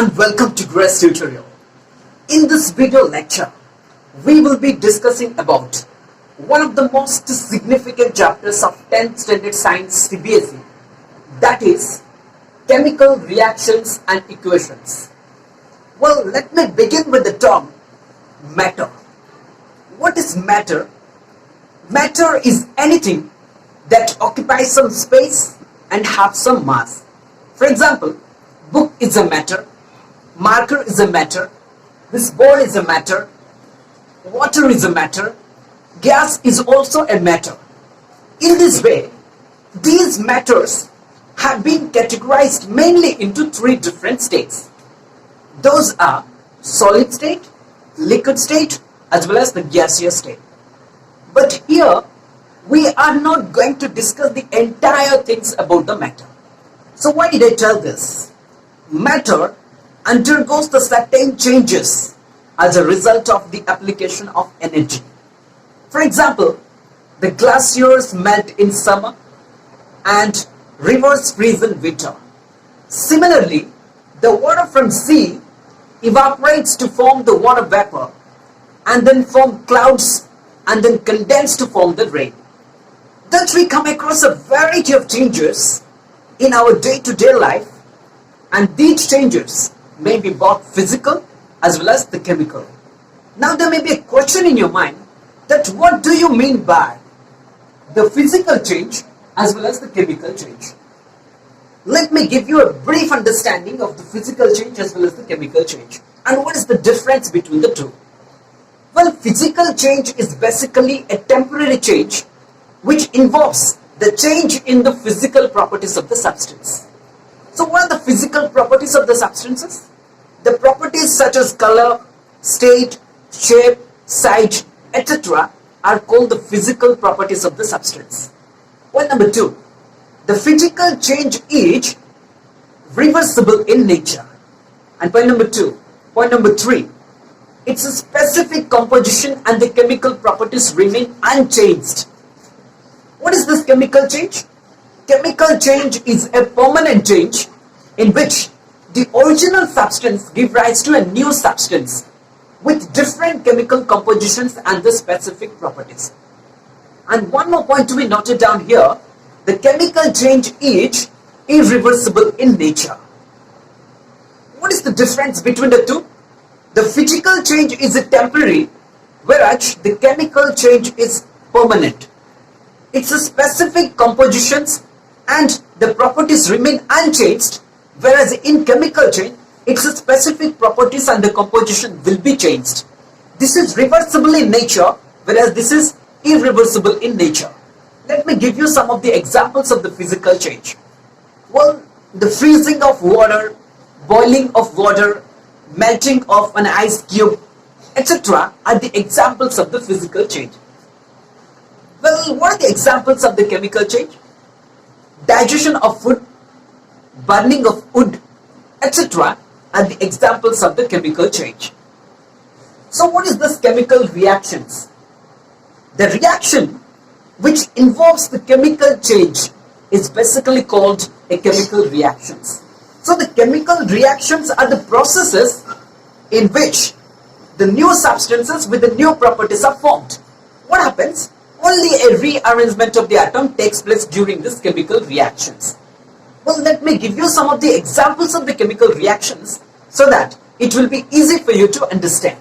and welcome to Grace Tutorial. In this video lecture, we will be discussing about one of the most significant chapters of 10th standard science CBSE, that is chemical reactions and equations. Well, let me begin with the term matter. What is matter? Matter is anything that occupies some space and have some mass. For example, book is a matter, marker is a matter, this board is a matter, water is a matter, gas is also a matter. In this way, these matters have been categorized mainly into three different states. Those are solid state, liquid state, as well as the gaseous state. But here, we are not going to discuss the entire things about the matter. So why did I tell this? Matter undergoes the certain changes as a result of the application of energy. For example, the glaciers melt in summer and rivers freeze in winter. Similarly, the water from sea evaporates to form the water vapor and then form clouds and then condense to form the rain. Thus we come across a variety of changes in our day-to-day life, and these changes may be both physical as well as the chemical. Now there may be a question in your mind that what do you mean by the physical change as well as the chemical change? Let me give you a brief understanding of the physical change as well as the chemical change and what is the difference between the two. Well, physical change is basically a temporary change which involves the change in the physical properties of the substance. So what are the physical properties of the substances? The properties such as color, state, shape, size, etc. are called the physical properties of the substance. Point number 2. The physical change is reversible in nature. And point number 2. Point number 3. Its specific composition and the chemical properties remain unchanged. What is this chemical change? Chemical change is a permanent change in which the original substance gives rise to a new substance with different chemical compositions and the specific properties. And one more point to be noted down here, the chemical change is irreversible in nature. What is the difference between the two? The physical change is a temporary, whereas the chemical change is permanent. Its specific compositions and the properties remain unchanged, whereas in chemical change, its specific properties and the composition will be changed. This is reversible in nature, whereas this is irreversible in nature. Let me give you some of the examples of the physical change. Well, the freezing of water, boiling of water, melting of an ice cube, etc. are the examples of the physical change. Well, what are the examples of the chemical change? Digestion of food, burning of wood, etc. are the examples of the chemical change. So what is this chemical reactions? The reaction which involves the chemical change is basically called a chemical reactions. So the chemical reactions are the processes in which the new substances with the new properties are formed. What happens? Only a rearrangement of the atom takes place during these chemical reactions. Well, let me give you some of the examples of the chemical reactions so that it will be easy for you to understand.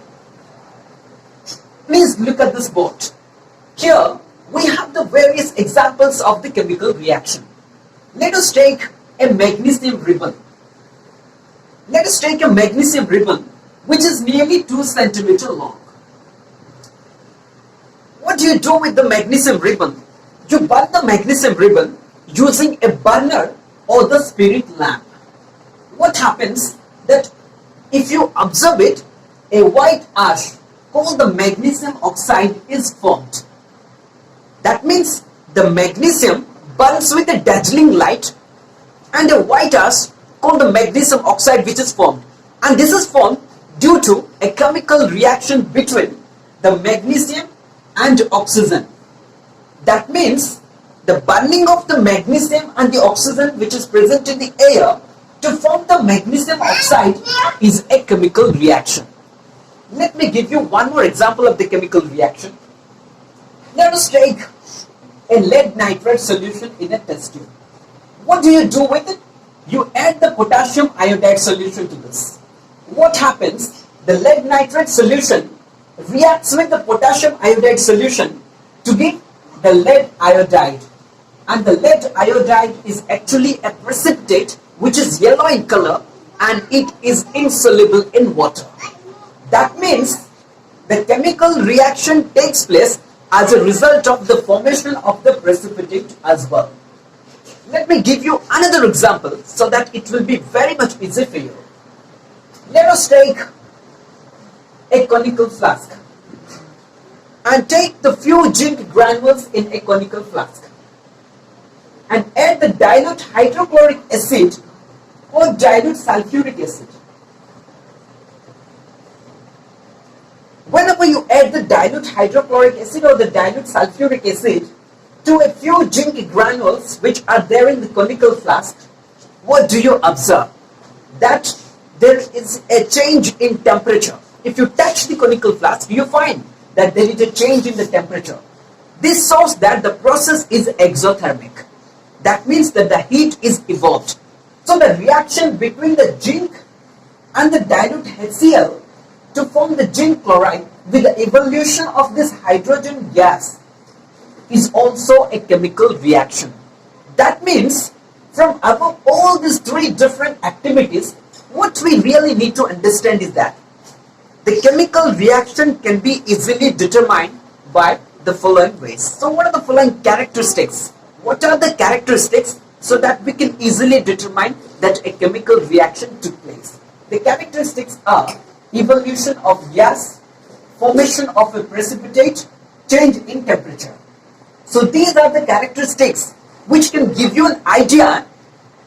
Please look at this board. Here we have the various examples of the chemical reaction. Let us take a magnesium ribbon. Let us take a magnesium ribbon which is nearly 2 centimeters long. What do you do with the magnesium ribbon? You burn the magnesium ribbon using a burner or the spirit lamp. What happens that if you observe it, a white ash called the magnesium oxide is formed. That means the magnesium burns with a dazzling light and a white ash called the magnesium oxide which is formed. And this is formed due to a chemical reaction between the magnesium and oxygen. That means the burning of the magnesium and the oxygen which is present in the air to form the magnesium oxide is a chemical reaction. Let me give you one more example of the chemical reaction. Let us take a lead nitrate solution in a test tube. What do you do with it? You add the potassium iodide solution to this. What happens? The lead nitrate solution reacts with the potassium iodide solution to give the lead iodide. And the lead iodide is actually a precipitate which is yellow in color and it is insoluble in water. That means the chemical reaction takes place as a result of the formation of the precipitate as well. Let me give you another example so that it will be very much easy for you. Let us take a conical flask and take the few zinc granules in a conical flask and add the dilute hydrochloric acid or dilute sulfuric acid. Whenever you add the dilute hydrochloric acid or the dilute sulfuric acid to a few zinc granules which are there in the conical flask, what do you observe? That there is a change in temperature. If you touch the conical flask, you find that there is a change in the temperature. This shows that the process is exothermic. That means that the heat is evolved. So the reaction between the zinc and the dilute HCl to form the zinc chloride with the evolution of this hydrogen gas is also a chemical reaction. That means from above all these three different activities, what we really need to understand is that the chemical reaction can be easily determined by the following ways. So what are the following characteristics? What are the characteristics so that we can easily determine that a chemical reaction took place? The characteristics are evolution of gas, formation of a precipitate, change in temperature. So these are the characteristics which can give you an idea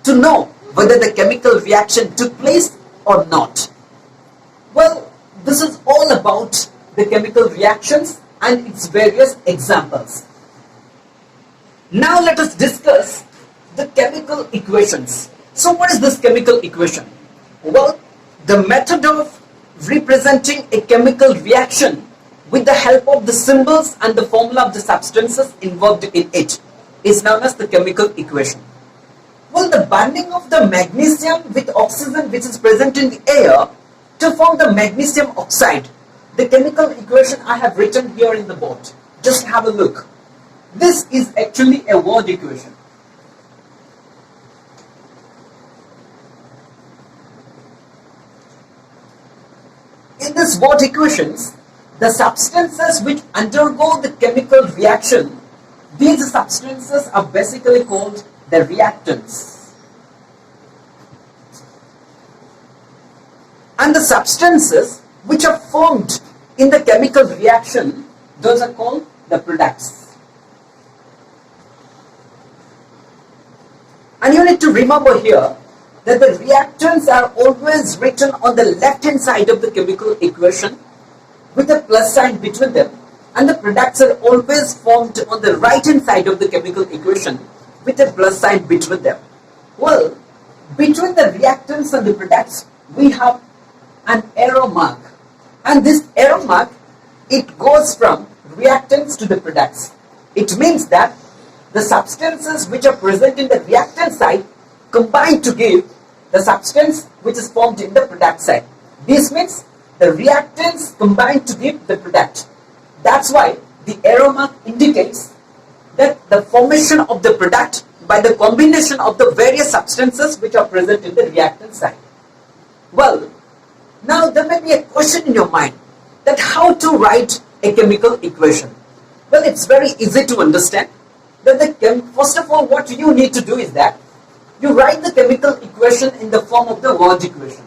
to know whether the chemical reaction took place or not. Well, this is all about the chemical reactions and its various examples. Now let us discuss the chemical equations. So what is this chemical equation? Well, the method of representing a chemical reaction with the help of the symbols and the formula of the substances involved in it is known as the chemical equation. Well, the bonding of the magnesium with oxygen which is present in the air to form the magnesium oxide. The chemical equation I have written here in the board. Just have a look. This is actually a word equation. In this word equations, the substances which undergo the chemical reaction, these substances are basically called the reactants. And the substances which are formed in the chemical reaction, those are called the products. And you need to remember here that the reactants are always written on the left hand side of the chemical equation with a plus sign between them, and the products are always formed on the right hand side of the chemical equation with a plus sign between them. Well, between the reactants and the products we have an arrow mark, and this arrow mark, it goes from reactants to the products. It means that the substances which are present in the reactant side combine to give the substance which is formed in the product side. This means the reactants combine to give the product. That's why the arrow mark indicates that the formation of the product by the combination of the various substances which are present in the reactant side. Well, now there may be a question in your mind that how to write a chemical equation. Well, it's very easy to understand. That first of all, what you need to do is that you write the chemical equation in the form of the word equation.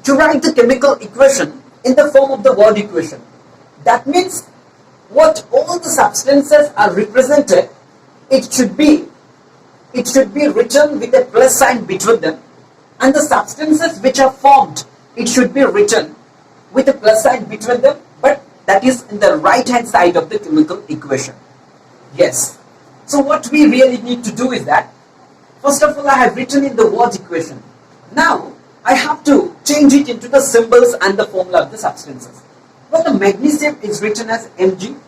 To write the chemical equation in the form of the word equation, that means what all the substances are represented, it should be written with a plus sign between them, and the substances which are formed, it should be written with a plus sign between them, but that is in the right hand side of the chemical equation. Yes. So what we really need to do is that, first of all, I have written in the word equation. Now, I have to change it into the symbols and the formula of the substances. Well, the magnesium is written as Mg,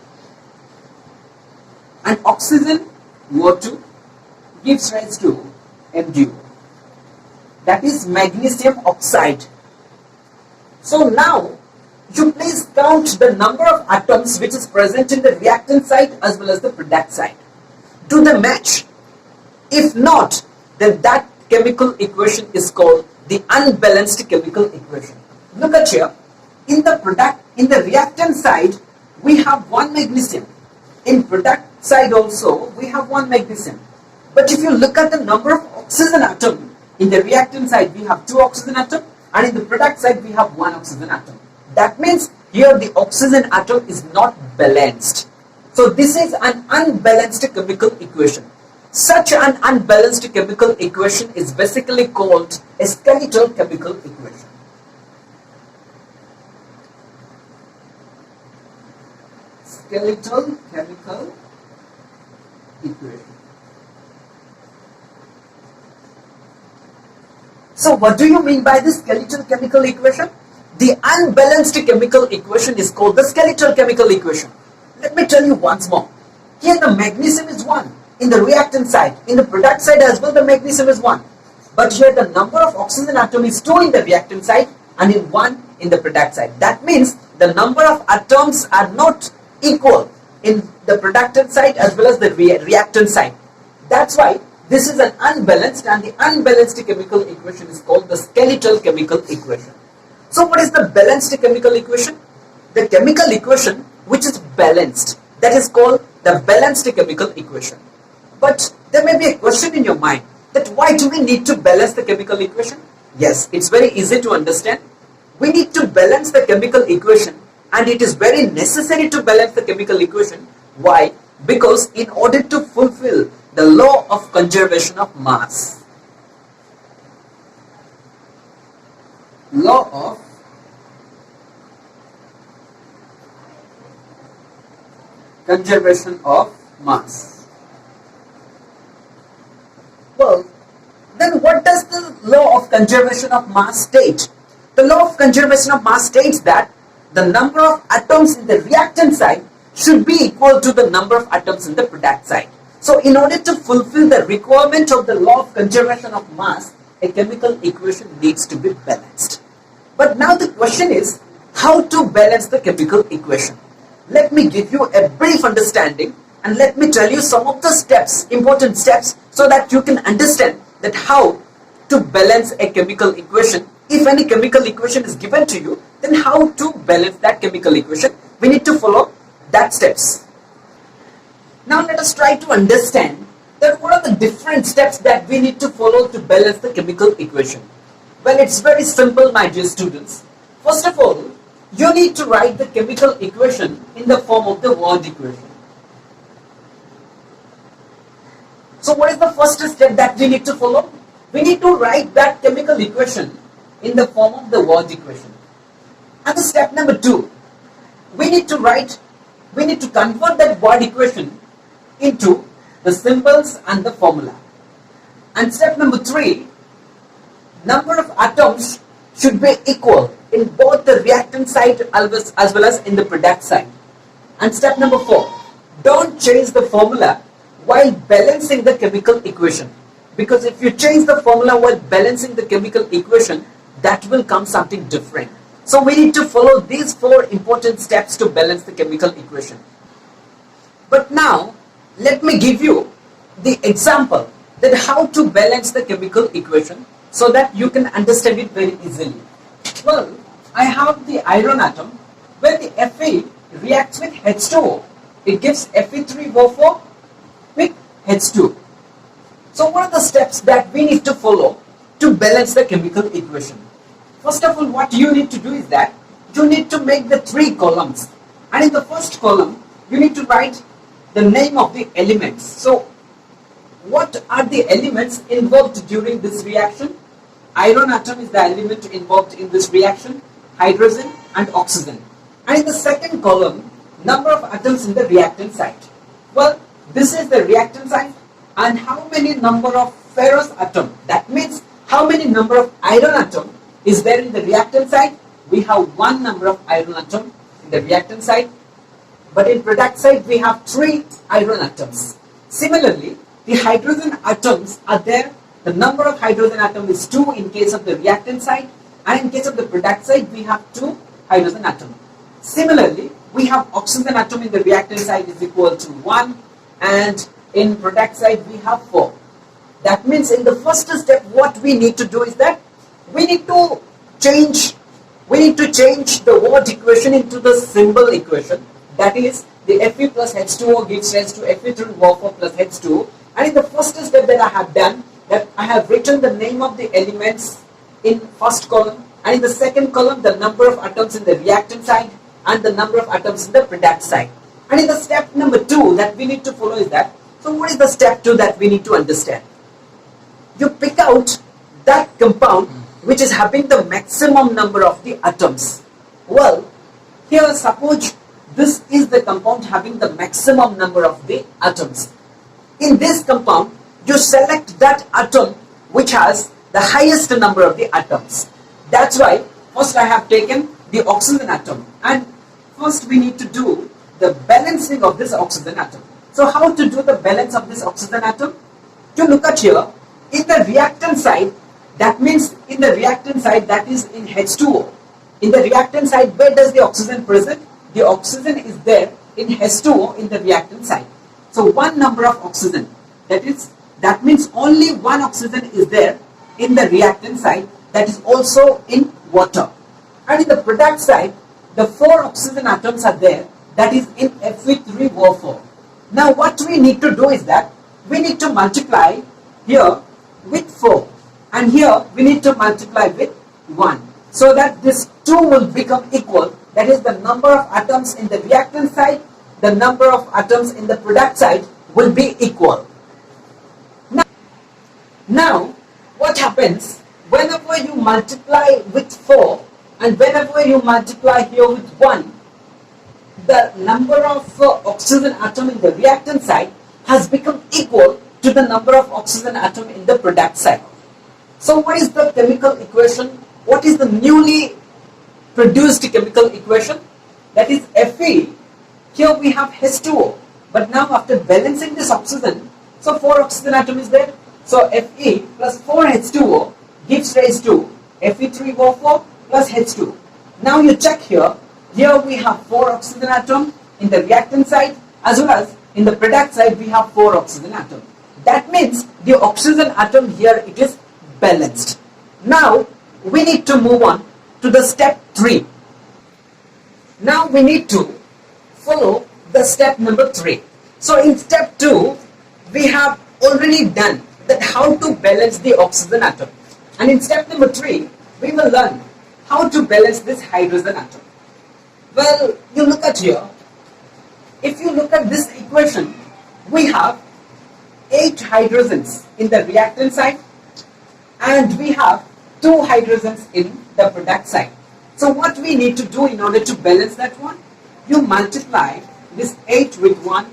and oxygen, O2, gives rise to MgO. That is magnesium oxide. So now, you please count the number of atoms which is present in the reactant side as well as the product side. Do they match? If not, then that chemical equation is called the unbalanced chemical equation. Look at here. In the reactant side, we have one magnesium. In product side also, we have one magnesium. But if you look at the number of oxygen atom, in the reactant side we have 2 oxygen atom, and in the product side we have 1 oxygen atom. That means here the oxygen atom is not balanced. So this is an unbalanced chemical equation. Such an unbalanced chemical equation is basically called a skeletal chemical equation. Skeletal chemical equation. So what do you mean by this skeletal chemical equation? The unbalanced chemical equation is called the skeletal chemical equation. Let me tell you once more. Here the magnesium is 1 in the reactant side. In the product side as well the magnesium is 1. But here the number of oxygen atom is 2 in the reactant side and in 1 in the product side. That means the number of atoms are not equal in the productant side as well as the reactant side. That's why this is an unbalanced, and the unbalanced chemical equation is called the skeletal chemical equation. So what is the balanced chemical equation? The chemical equation which is balanced, that is called the balanced chemical equation. But there may be a question in your mind that why do we need to balance the chemical equation? Yes, it's very easy to understand. We need to balance the chemical equation, and it is very necessary to balance the chemical equation. Why? Because in order to fulfill the law of conservation of mass, law of conservation of mass. Well, then what does the law of conservation of mass state? The law of conservation of mass states that the number of atoms in the reactant side should be equal to the number of atoms in the product side. So in order to fulfill the requirement of the law of conservation of mass, a chemical equation needs to be balanced. But now the question is, how to balance the chemical equation? Let me give you a brief understanding, and let me tell you some of the steps, important steps, so that you can understand that how to balance a chemical equation. If any chemical equation is given to you, then how to balance that chemical equation? We need to follow that steps. Now let us try to understand that what are the different steps that we need to follow to balance the chemical equation. Well, it's very simple, my dear students. First of all, you need to write the chemical equation in the form of the word equation. So what is the first step that we need to follow? We need to write that chemical equation in the form of the word equation. And the step number 2, we need to convert that word equation into the symbols and the formula. And step number 3, number of atoms should be equal in both the reactant side as well as in the product side. And step number 4, don't change the formula while balancing the chemical equation, because if you change the formula while balancing the chemical equation, that will come something different. So we need to follow these 4 important steps to balance the chemical equation. But now let me give you the example that how to balance the chemical equation so that you can understand it very easily. Well, I have the iron atom. When the Fe reacts with H2O, it gives Fe3O4 with H2. So what are the steps that we need to follow to balance the chemical equation? First of all, what you need to do is that you need to make the 3 columns. And in the first column, you need to write the name of the elements. So what are the elements involved during this reaction? Iron atom is the element involved in this reaction, hydrogen and oxygen. And in the second column, number of atoms in the reactant site. Well, this is the reactant side, and how many number of ferrous atom, that means how many number of iron atom is there in the reactant side? We have one number of iron atom in the reactant side, but in product side we have 3 iron atoms. Similarly, the hydrogen atoms are there. The number of hydrogen atom is 2 in case of the reactant side, and in case of the product side we have 2 hydrogen atom. Similarly, we have oxygen atom in the reactant side is equal to 1, and in product side we have 4. That means in the first step what we need to do is that we need to change the word equation into the symbol equation. That is, the Fe plus H2O gives rise to Fe3O4 plus H2O. And in the first step that I have done, that I have written the name of the elements in first column, and in the second column the number of atoms in the reactant side and the number of atoms in the product side. And in the step number 2 that we need to follow is that, so what is the step 2 that we need to understand? You pick out that compound which is having the maximum number of the atoms. Well, here suppose this is the compound having the maximum number of the atoms. In this compound, you select that atom which has the highest number of the atoms. That's why first I have taken the oxygen atom, and first we need to do the balancing of this oxygen atom. So how to do the balance of this oxygen atom? To look at here, in the reactant side, that means in the reactant side, that is in H2O. In the reactant side, where does the oxygen present? The oxygen is there in H2O in the reactant side. So one number of oxygen, that means only one oxygen is there in the reactant side, that is also in water. And in the product side, the 4 oxygen atoms are there, that is in Fe3O4. Now what we need to do is that we need to multiply here with 4, and here we need to multiply with 1, so that this 2 will become equal. That is, the number of atoms in the reactant side, the number of atoms in the product side will be equal. Now what happens whenever you multiply with 4 and whenever you multiply here with 1, the number of oxygen atom in the reactant side has become equal to the number of oxygen atom in the product side. So what is the chemical equation? What is the newly produced chemical equation? That is Fe. Here we have H2O, but now after balancing this oxygen, so 4 oxygen atom is there. So Fe plus 4 H2O gives rise to Fe3O4 plus H2. Now you check here. Here we have 4 oxygen atom in the reactant side, as well as in the product side we have 4 oxygen atom. That means the oxygen atom here, it is balanced. Now we need to move on to the step 3. Now we need to follow the step number 3. So in step 2 we have already done that how to balance the oxygen atom, and in step number 3 we will learn how to balance this hydrogen atom. Well, you look at here, if you look at this equation, we have 8 hydrogens in the reactant side and we have 2 hydrogens in the product side. So what we need to do in order to balance that one, you multiply this 8 with 1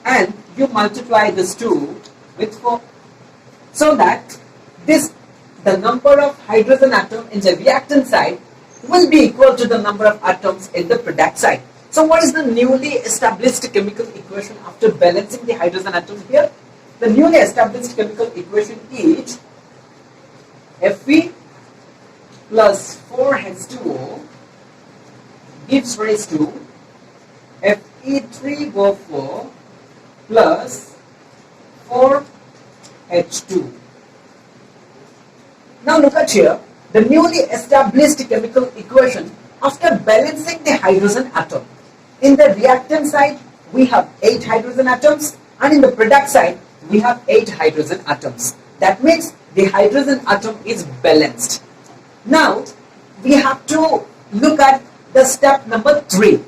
and you multiply this 2 with 4, so that the number of hydrogen atom in the reactant side will be equal to the number of atoms in the product side. So what is the newly established chemical equation after balancing the hydrogen atom here? The newly established chemical equation is Fe plus 4H2O gives rise to Fe3O4 plus 4H2. Now look at here, the newly established chemical equation after balancing the hydrogen atom. In the reactant side we have 8 hydrogen atoms and in the product side we have 8 hydrogen atoms. That means the hydrogen atom is balanced. Now we have to look at the step number 3.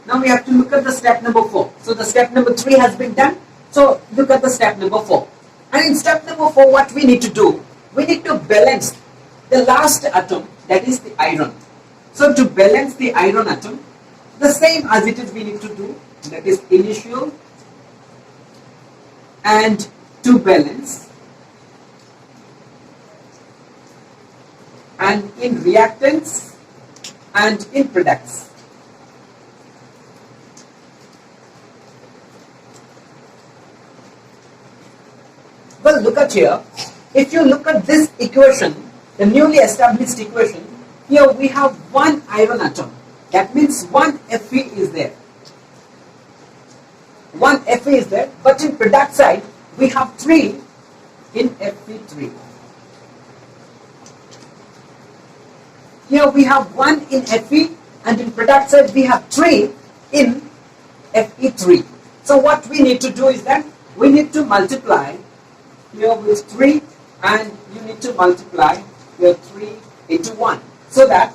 Now we have to look at the step number 4. So the step number 3 has been done. So look at the step number 4. And in step number 4 what we need to do, we need to balance the last atom, that is the iron. So to balance the iron atom, The same as it is we need to do, that is initial and to balance, and in reactants and in products. Well, look at here. If you look at this equation, the newly established equation, here we have one iron atom. That means one Fe is there. One Fe is there, but in product side we have 3 in Fe3. Here we have 1 in Fe, and in product side we have 3 in Fe3. So what we need to do is that we need to multiply here with 3, and you need to multiply here 3 into 1, so that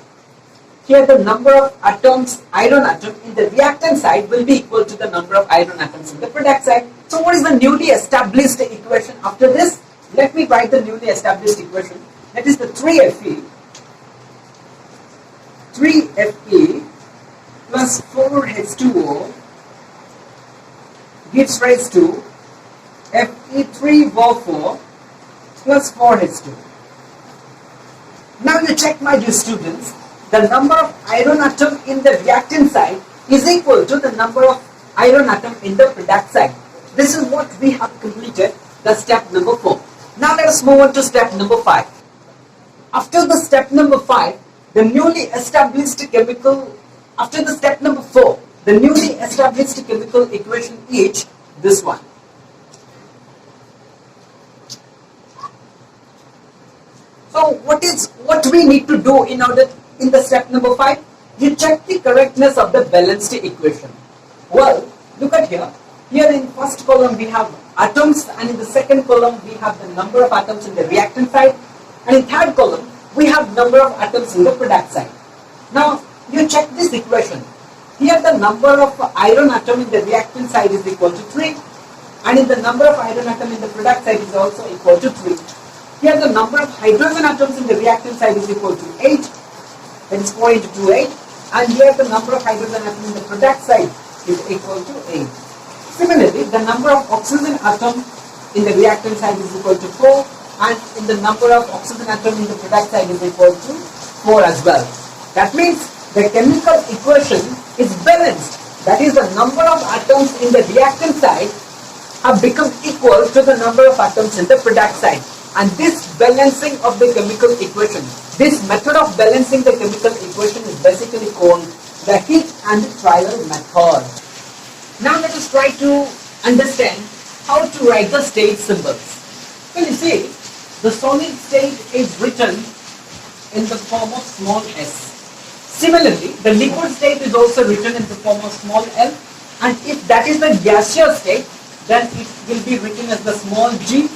here the number of atoms, iron atom in the reactant side will be equal to the number of iron atoms in the product side. So what is the newly established equation after this? Let me write the newly established equation. That is the 3Fe plus 4H2O gives rise to Fe3O4 plus 4H2. Now you check, my dear students, the number of iron atom in the reactant side is equal to the number of iron atom in the product side. This is what we have completed, the step number 4. Now let us move on to step number 5. After the step number 5, the newly established chemical, after the step number 4, the newly established chemical equation is this one. So what we need to do in order, in the step number 5, you check the correctness of the balanced equation. Well, look at here. Here in first column we have atoms, and in the second column we have the number of atoms in the reactant side, and in third column we have number of atoms in the product side. Now you check this equation. Here the number of iron atom in the reactant side is equal to 3, and in the number of iron atom in the product side is also equal to 3. Here the number of hydrogen atoms in the reactant side is equal to 8, that is 4 into 2, 8, and here the number of hydrogen atoms in the product side is equal to 8. Similarly, the number of oxygen atom in the reactant side is equal to 4, and in the number of oxygen atom in the product side is equal to 4 as well. That means the chemical equation is balanced. That is, the number of atoms in the reactant side have become equal to the number of atoms in the product side. And this balancing of the chemical equation, this method of balancing the chemical equation is basically called the heat and trial method. Now let us try to understand how to write the state symbols. Well, you see, the solid state is written in the form of small s. Similarly, the liquid state is also written in the form of small l, and if that is the gaseous state, then it will be written as the small g.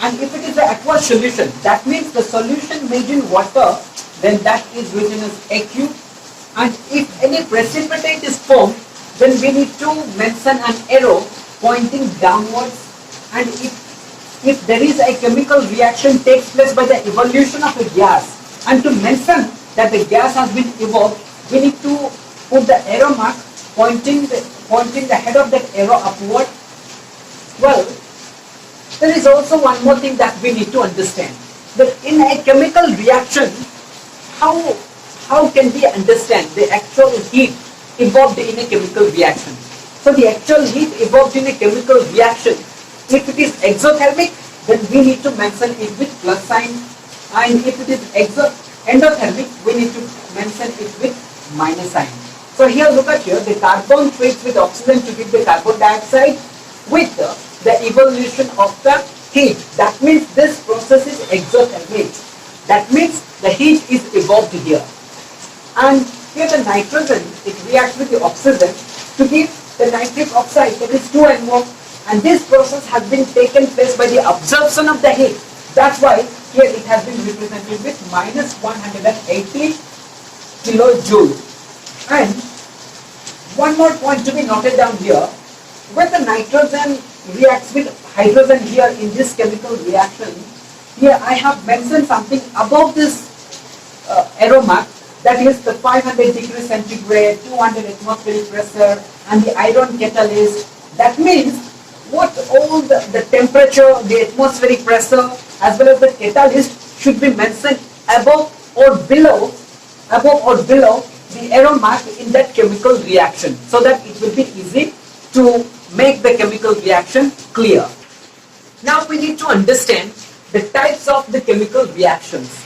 And if it is the aqueous solution, that means the solution made in water, then that is written as AQ. And if any precipitate is formed, then we need to mention an arrow pointing downwards. And if there is a chemical reaction takes place by the evolution of a gas, and to mention that the gas has been evolved, we need to put the arrow mark pointing the head of that arrow upward. Well, there is also one more thing that we need to understand, that in a chemical reaction, how can we understand the actual heat evolved in a chemical reaction? So the actual heat evolved in a chemical reaction, if it is exothermic, then we need to mention it with plus sign, and if it is endothermic, we need to mention it with minus sign. So here, look at here, the carbon treats with oxygen to give the carbon dioxide with the evolution of the heat. That means this process is exothermic. That means the heat is evolved here. And here the nitrogen, it reacts with the oxygen to give the nitric oxide, that is 2NO, and this process has been taken place by the absorption of the heat. That's why here it has been represented with minus 180 kilojoule. And one more point to be noted down here, when the nitrogen reacts with hydrogen here in this chemical reaction, here I have mentioned something above this arrow mark, that is the 500 degrees centigrade, 200 atmospheric pressure, and the iron catalyst. That means what all the temperature, the atmospheric pressure, as well as the catalyst should be mentioned above or below the arrow mark in that chemical reaction, so that it will be easy to make the chemical reaction clear. Now we need to understand the types of the chemical reactions.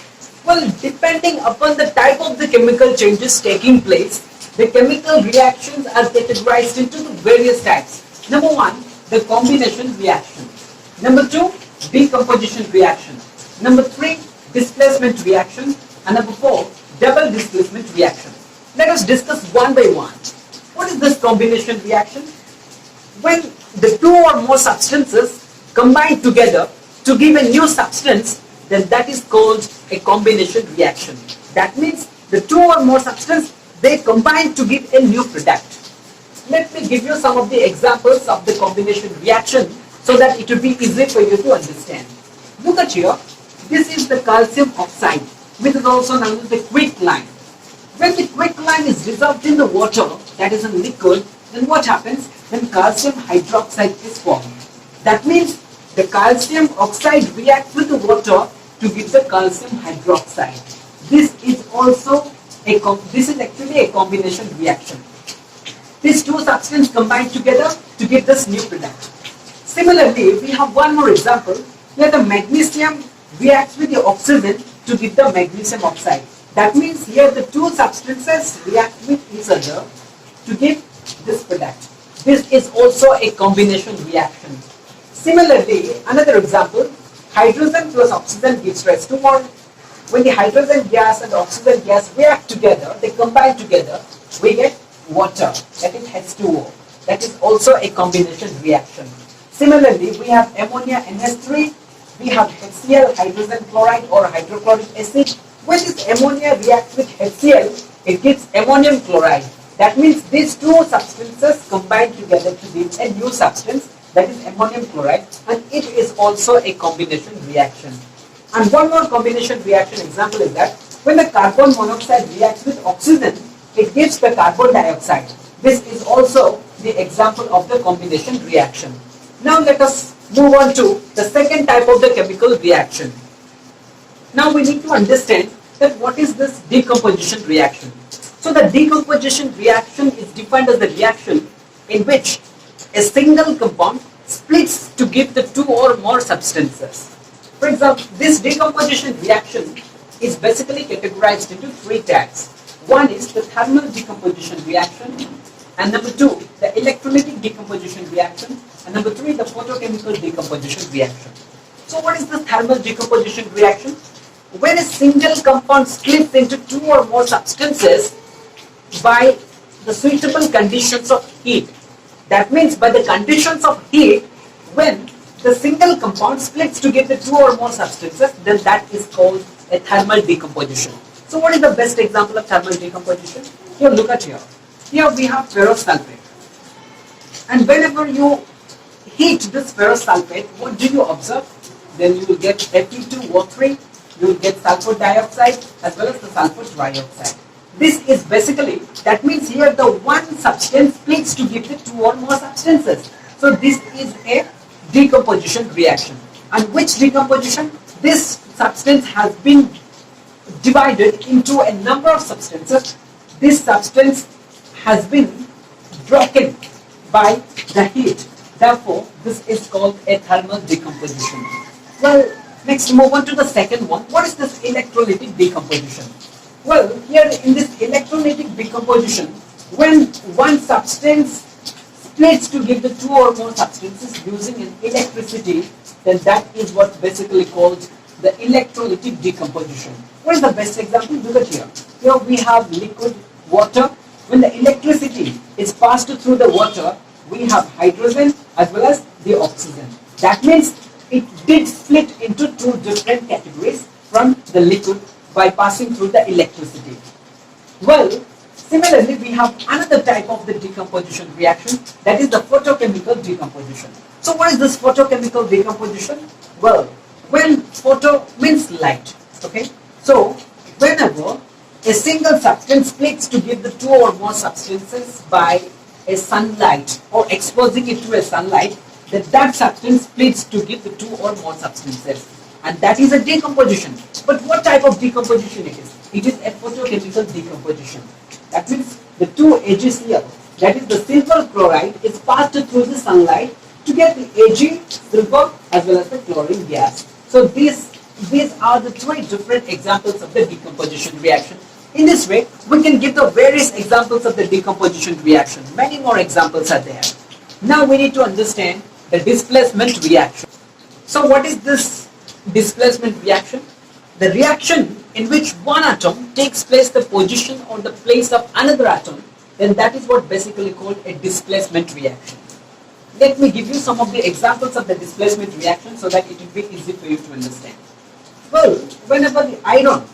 Well, depending upon the type of the chemical changes taking place, the chemical reactions are categorized into the various types. Number one, the combination reaction. Number two, decomposition reaction. Number three, displacement reaction. And number four, double displacement reaction. Let us discuss one by one. What is this combination reaction? When the two or more substances combine together to give a new substance, then that is called a combination reaction. That means the two or more substances, they combine to give a new product. Let me give you some of the examples of the combination reaction so that it will be easy for you to understand. Look at here. This is the calcium oxide, which is also known as the quicklime. When the quicklime is dissolved in the water, that is a liquid, then what happens? Then calcium hydroxide is formed. That means the calcium oxide reacts with the water to give the calcium hydroxide. This is actually a combination reaction. These two substances combine together to give this new product. Similarly, we have one more example where the magnesium reacts with the oxygen to give the magnesium oxide. That means here the two substances react with each other to give this product. This is also a combination reaction. Similarly, another example, hydrogen plus oxygen gives rise to more. When the hydrogen gas and oxygen gas react together, they combine together, we get water, that is H2O. That is also a combination reaction. Similarly, we have ammonia NH3, we have HCl, hydrogen chloride or hydrochloric acid. When this ammonia reacts with HCl, it gives ammonium chloride. That means these two substances combine together to give a new substance, that is ammonium chloride, and it is also a combination reaction. And one more combination reaction example is that when the carbon monoxide reacts with oxygen, it gives the carbon dioxide. This is also the example of the combination reaction. Now let us move on to the second type of the chemical reaction. Now we need to understand that what is this decomposition reaction. So the decomposition reaction is defined as the reaction in which a single compound splits to give the two or more substances. For example, this decomposition reaction is basically categorized into three types. One is the thermal decomposition reaction, and number two, the electrolytic decomposition reaction, and number three, the photochemical decomposition reaction. So what is the thermal decomposition reaction? When a single compound splits into two or more substances by the suitable conditions of heat. That means by the conditions of heat, when the single compound splits to get the two or more substances, then that is called a thermal decomposition. So what is the best example of thermal decomposition? Here, look at here. Here we have ferrous sulfate. And whenever you heat this ferrous sulfate, what do you observe? Then you will get Fe2O3, you will get sulfur dioxide as well as the sulfur trioxide. This is basically, that means here the one substance splits to give the two or more substances. So this is a decomposition reaction. And which decomposition? This substance has been divided into a number of substances. This substance has been broken by the heat. Therefore, this is called a thermal decomposition. Well, next move on to the second one. What is this electrolytic decomposition? Well, here in this electrolytic decomposition, when one substance splits to give the two or more substances using an electricity, then that is what basically called the electrolytic decomposition. What is the best example? Look at here. Here we have liquid water. When the electricity is passed through the water, we have hydrogen as well as the oxygen. That means it did split into two different categories from the liquid by passing through the electricity. Well, similarly, we have another type of the decomposition reaction, that is the photochemical decomposition. So what is this photochemical decomposition? Well, when photo means light, okay? So whenever a single substance splits to give the two or more substances by a sunlight or exposing it to a sunlight, then that substance splits to give the two or more substances, and that is a decomposition. But what type of decomposition it is? It is a photochemical decomposition. That means the two edges here, that is the silver chloride, is passed through the sunlight to get the Ag, silver, as well as the chlorine gas. So these are the three different examples of the decomposition reaction. In this way, we can give the various examples of the decomposition reaction. Many more examples are there. Now we need to understand the displacement reaction. So what is this displacement reaction? The reaction in which one atom takes place the position or the place of another atom, then that is what basically called a displacement reaction. Let me give you some of the examples of the displacement reaction so that it will be easy for you to understand. Well, whenever the iron,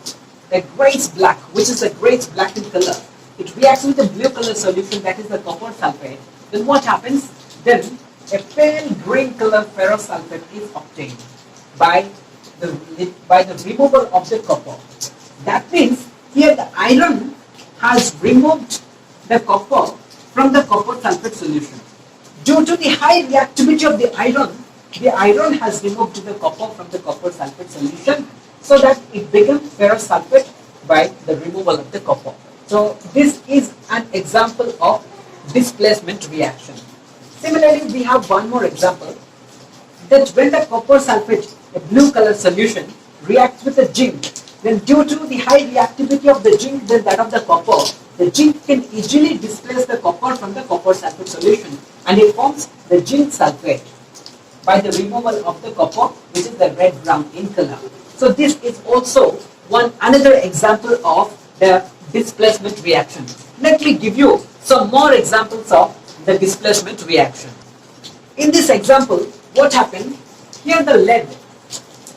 the grays black, which is the grays black in color, it reacts with a blue color solution, that is the copper sulfate, then what happens? Then a pale green color ferrous sulfate is obtained by the removal of the copper. That means here the iron has removed the copper from the copper sulfate solution. Due to the high reactivity of the iron has removed the copper from the copper sulfate solution, so that it becomes ferrous sulfate by the removal of the copper. So this is an example of displacement reaction. Similarly, we have one more example, that when the copper sulfate, a blue color solution, reacts with the zinc, then due to the high reactivity of the zinc than that of the copper, the zinc can easily displace the copper from the copper sulfate solution, and it forms the zinc sulfate by the removal of the copper, which is the red brown in color. So this is also another example of the displacement reaction. Let me give you some more examples of the displacement reaction. In this example, what happened? Here the lead.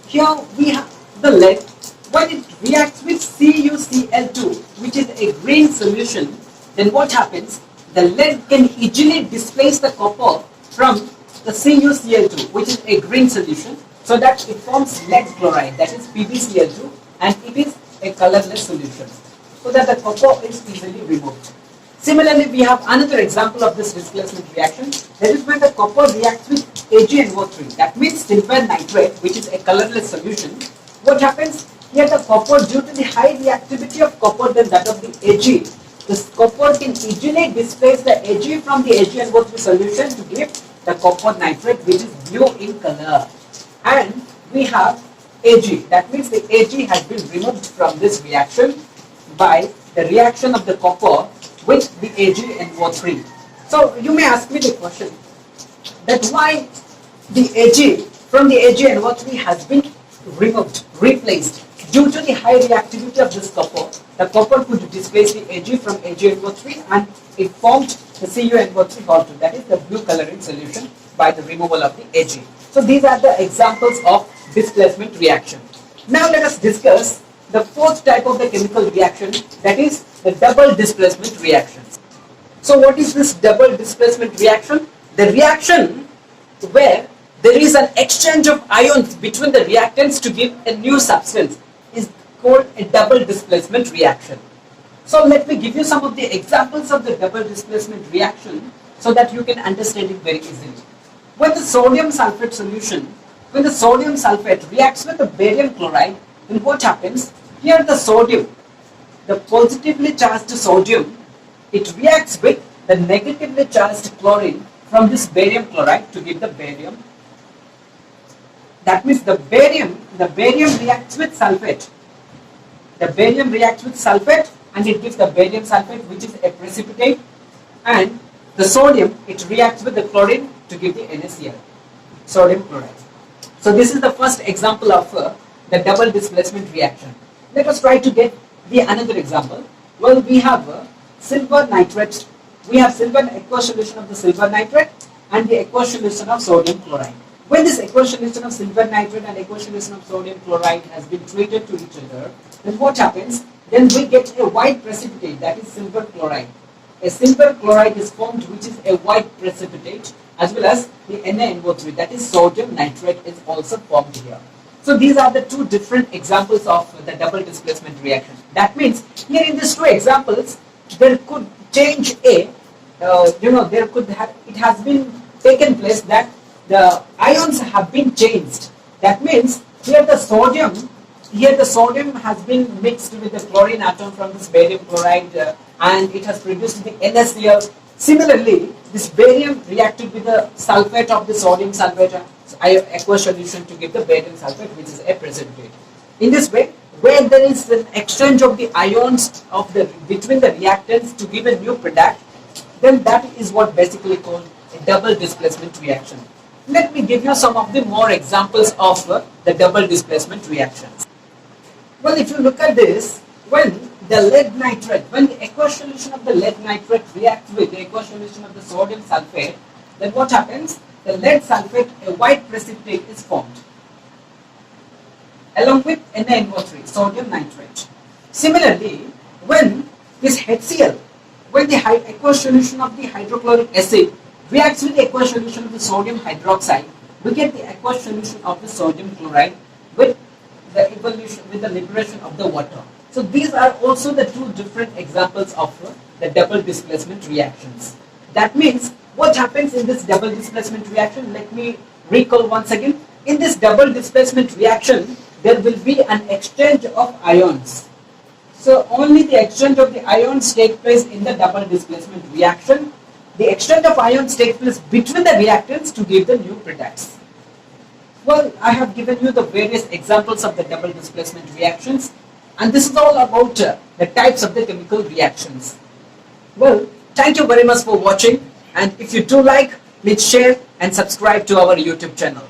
Here we have the lead. When it reacts with CuCl2, which is a green solution, then what happens? The lead can easily displace the copper from the CuCl2, which is a green solution, so that it forms lead chloride, that is PbCl2, and it is a colorless solution, so that the copper is easily removed. Similarly, we have another example of this displacement reaction, that is when the copper reacts with AgNO3, that means silver nitrate, which is a colorless solution. What happens? Here the copper, due to the high reactivity of copper than that of the Ag, this copper can easily displace the Ag from the AgNO3 solution to give the copper nitrate, which is blue in color. And we have Ag, that means the Ag has been removed from this reaction by the reaction of the copper with the AgNO3. So you may ask me the question that why the Ag from the AgNO3 has been removed, replaced. Due to the high reactivity of this copper, the copper could displace the Ag from AgNO3 and it formed the CuNO3 also, that is the blue coloring solution, by the removal of the Ag. So these are the examples of displacement reaction. Now let us discuss the fourth type of the chemical reaction, that is the double displacement reaction. So what is this double displacement reaction? The reaction where there is an exchange of ions between the reactants to give a new substance is called a double displacement reaction. So let me give you some of the examples of the double displacement reaction so that you can understand it very easily. When the sodium sulfate solution, when the sodium sulfate reacts with the barium chloride, then what happens? Here the sodium, the positively charged sodium, it reacts with the negatively charged chlorine from this barium chloride to give the barium. That means the barium reacts with sulfate. The barium reacts with sulfate and it gives the barium sulfate, which is a precipitate, and the sodium, it reacts with the chlorine to give the NaCl, sodium chloride. So this is the first example of the double displacement reaction. Let us try to get the another example. Well, we have silver nitrate. We have aqueous solution of the silver nitrate and the aqueous solution of sodium chloride. When this aqueous solution of silver nitrate and aqueous solution of sodium chloride has been treated to each other, then what happens? Then we get a white precipitate, that is silver chloride. A silver chloride is formed, which is a white precipitate, as well as the NaNO3, that is sodium nitrate, is also formed here. So these are the two different examples of the double displacement reaction. That means here in these two examples, there could change a, it has been taken place that the ions have been changed. That means here the sodium has been mixed with the chlorine atom from this barium chloride and it has produced the NaCl. Similarly, this barium reacted with the sulfate of the sodium sulfate aqueous solution to give the barium sulfate, which is a precipitate. In this way, where there is an exchange of the ions between the reactants to give a new product, then that is what basically called a double displacement reaction. Let me give you some of the more examples of the double displacement reactions. Well, if you look at this, when the aqueous solution of the lead nitrate reacts with the aqueous solution of the sodium sulfate, then what happens? The lead sulfate, a white precipitate is formed along with NaNO3, sodium nitrate. Similarly, when this HCl, when the aqueous solution of the hydrochloric acid reacts with the aqueous solution of the sodium hydroxide, we get the aqueous solution of the sodium chloride with the liberation of the water. So these are also the two different examples of the double displacement reactions. That means what happens in this double displacement reaction? Let me recall once again. In this double displacement reaction, there will be an exchange of ions. So only the exchange of the ions take place in the double displacement reaction. The exchange of ions takes place between the reactants to give the new products. Well, I have given you the various examples of the double displacement reactions, and this is all about the types of the chemical reactions. Well, thank you very much for watching, and if you do like, please share and subscribe to our YouTube channel.